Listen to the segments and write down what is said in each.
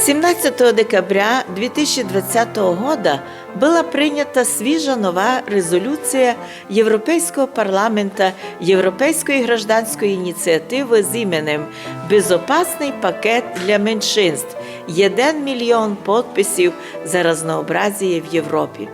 17 декабря 2020 года была принята свіжа нова резолюція Європейського парламента Європейської гражданської ініціативи з іменем «Безопасний пакет для меншинств. 1 мільйон підписів за разнообразіє в Європі».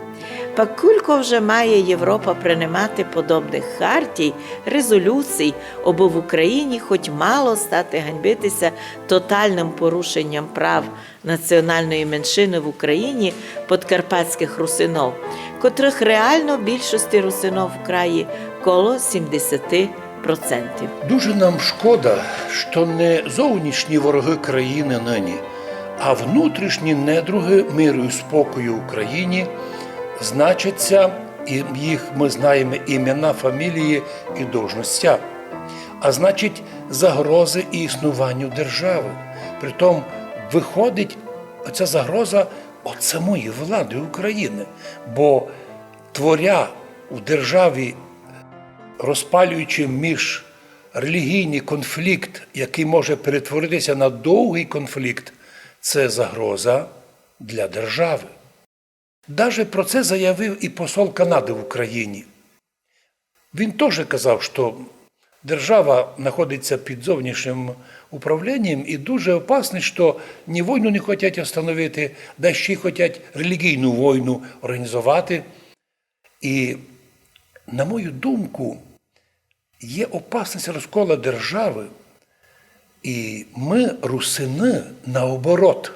Покілько вже має Європа приймати подобних хартій, резолюцій, аби в Україні хоч мало стати ганьбитися тотальним порушенням прав національної меншини в Україні подкарпатських русинов, котрих реально більшості русинов в краї коло 70%. Дуже нам шкода, що не зовнішні вороги країни нині, а внутрішні недруги миру і спокою в Україні значаться, і їх ми знаємо імена, фамілії і должностя, а значить загрози і існуванню держави. Притом виходить ця загроза від самої влади України, бо творя у державі, розпалюючи міжрелігійний конфлікт, який може перетворитися на довгий конфлікт, це загроза для держави. Даже про це заявив і посол Канади в Україні. Він теж казав, що держава знаходиться під зовнішнім управлінням і дуже опасно, що ні війну не хочуть остановити, да ще й хочуть релігійну війну організувати. І, на мою думку, є опасність розколу держави, і ми, русини, наоборот,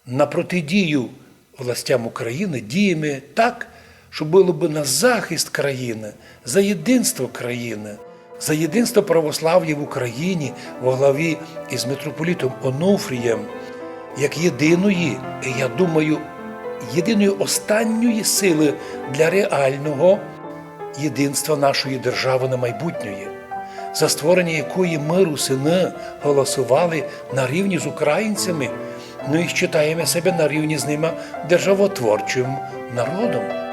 на протидію властям України діями так, щоб було б на захист країни, за єдинство країни, за єдинство православ'я в Україні во главі із митрополітом Онуфрієм, як єдиної, і я думаю, єдиної останньої сили для реального єдинства нашої держави на майбутнє, за створення якої ми, русини, голосували на рівні з українцями, ну і вважаємо себе на рівні з ними державотворчим народом.